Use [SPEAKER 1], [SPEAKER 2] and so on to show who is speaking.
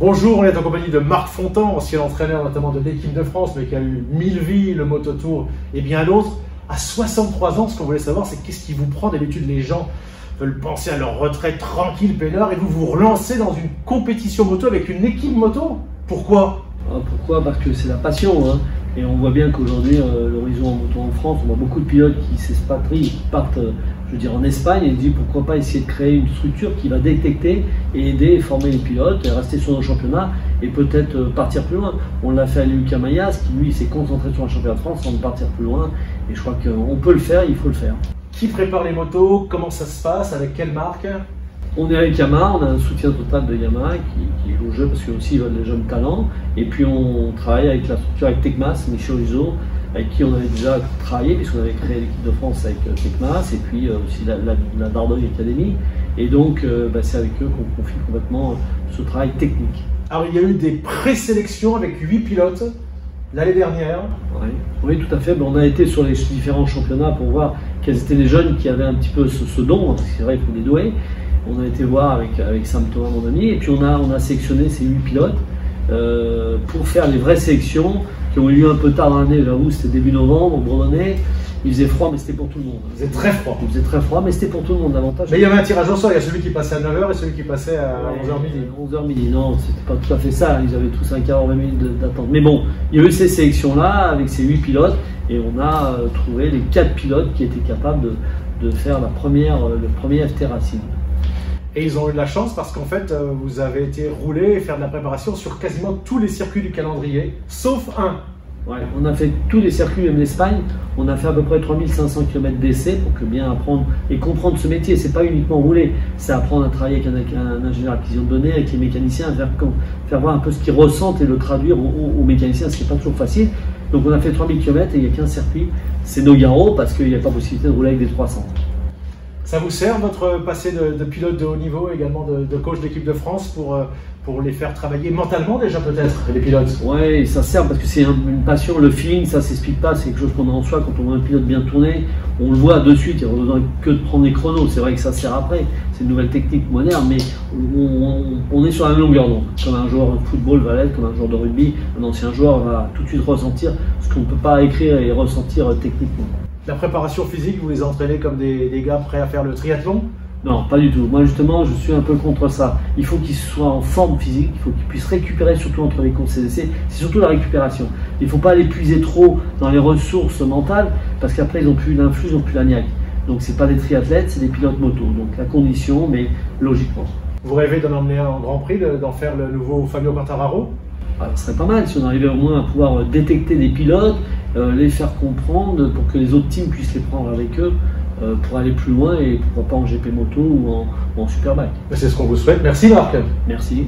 [SPEAKER 1] Bonjour, on est en compagnie de Marc Fontan, ancien entraîneur notamment de l'équipe de France, mais qui a eu 1000 vies, le Moto-Tour et bien d'autres. À 63 ans, ce qu'on voulait savoir, c'est qu'est-ce qui vous prend. D'habitude, les gens veulent penser à leur retraite tranquille, peinard, et vous vous relancez dans une compétition moto avec une équipe moto. Pourquoi?
[SPEAKER 2] Pourquoi? Parce que c'est la passion. Hein. Et on voit bien qu'aujourd'hui, l'horizon en moto en France, on voit beaucoup de pilotes qui s'expatrient, qui partent en Espagne, et dit pourquoi pas essayer de créer une structure qui va détecter et aider et former les pilotes, et rester sur nos championnats et peut-être partir plus loin. On l'a fait à Luca Mayas, qui lui s'est concentré sur un championnat de France sans partir plus loin, et je crois qu'on peut le faire, il faut le faire.
[SPEAKER 1] Qui prépare les motos? Comment ça se passe? Avec quelle marque?
[SPEAKER 2] On est avec Yamaha, on a un soutien total de Yamaha qui joue au jeu parce qu'ils veulent des jeunes talents. Et puis on travaille avec la structure avec Tecmas, Michel Rizzo, avec qui on avait déjà travaillé puisqu'on avait créé l'équipe de France avec Tecmas et puis aussi la Dordogne Academy. Et donc c'est avec eux qu'on confie complètement ce travail technique.
[SPEAKER 1] Alors il y a eu des présélections avec 8 pilotes l'année dernière.
[SPEAKER 2] Oui, tout à fait. On a été sur les différents championnats pour voir quels étaient les jeunes qui avaient un petit peu ce don, parce que c'est vrai qu'il faut les douer. On a été voir avec Sam Thomas, mon ami, et puis on a sélectionné ces 8 pilotes pour faire les vraies sélections qui ont eu lieu un peu tard dans l'année. J'avoue, c'était début novembre, au Bourdonnais. Il faisait froid, mais c'était pour tout le monde.
[SPEAKER 1] Il faisait très froid.
[SPEAKER 2] Il faisait très froid, mais c'était pour tout le monde davantage.
[SPEAKER 1] Mais il y avait un tirage au sort, il y a celui qui passait à 9h et celui qui passait à 11h midi.
[SPEAKER 2] 11h midi, non, c'était pas tout à fait ça. Ils avaient tous un quart d'heure, 20 minutes d'attente. Mais bon, il y a eu ces sélections-là avec ces 8 pilotes et on a trouvé les 4 pilotes qui étaient capables de faire le premier FT Racing.
[SPEAKER 1] Et ils ont eu de la chance parce qu'en fait, vous avez été roulé et faire de la préparation sur quasiment tous les circuits du calendrier, sauf un.
[SPEAKER 2] Ouais, on a fait tous les circuits, même l'Espagne. On a fait à peu près 3500 km d'essai pour que bien apprendre et comprendre ce métier. C'est pas uniquement rouler, c'est apprendre à travailler avec un ingénieur acquisition de données, avec les mécaniciens, faire voir un peu ce qu'ils ressentent et le traduire aux mécaniciens, ce qui n'est pas toujours facile. Donc on a fait 3000 km et il n'y a qu'un circuit, c'est Nogaro, parce qu'il n'y a pas possibilité de rouler avec des 300.
[SPEAKER 1] Ça vous sert votre passé de pilote de haut niveau, également de coach d'équipe de France, pour les faire travailler mentalement déjà peut-être, les pilotes?
[SPEAKER 2] Oui, ça sert parce que c'est une passion, le feeling, ça s'explique pas, c'est quelque chose qu'on a en soi. Quand on voit un pilote bien tourné, on le voit de suite, il n'y a pas besoin que de prendre des chronos. C'est vrai que ça sert après, c'est une nouvelle technique moderne, mais on est sur la même longueur d'onde. Comme un joueur de football va l'être, comme un joueur de rugby, un ancien joueur va tout de suite ressentir ce qu'on ne peut pas écrire et ressentir techniquement.
[SPEAKER 1] La préparation physique, vous les entraînez comme des gars prêts à faire le triathlon?
[SPEAKER 2] Non, pas du tout. Moi justement, je suis un peu contre ça. Il faut qu'ils soient en forme physique, il faut qu'ils puissent récupérer, surtout entre les courses et les essais. C'est surtout la récupération. Il ne faut pas les puiser trop dans les ressources mentales, parce qu'après ils n'ont plus l'influx, ils n'ont plus la niaque. Donc c'est pas des triathlètes, c'est des pilotes moto. Donc la condition, mais logiquement.
[SPEAKER 1] Vous rêvez d'en emmener un en Grand Prix, d'en faire le nouveau Fabio Quartararo?
[SPEAKER 2] Ce serait pas mal si on arrivait au moins à pouvoir détecter des pilotes, les faire comprendre pour que les autres teams puissent les prendre avec eux pour aller plus loin et pourquoi pas en GP moto ou en Superbike.
[SPEAKER 1] C'est ce qu'on vous souhaite. Merci Marc.
[SPEAKER 2] Merci.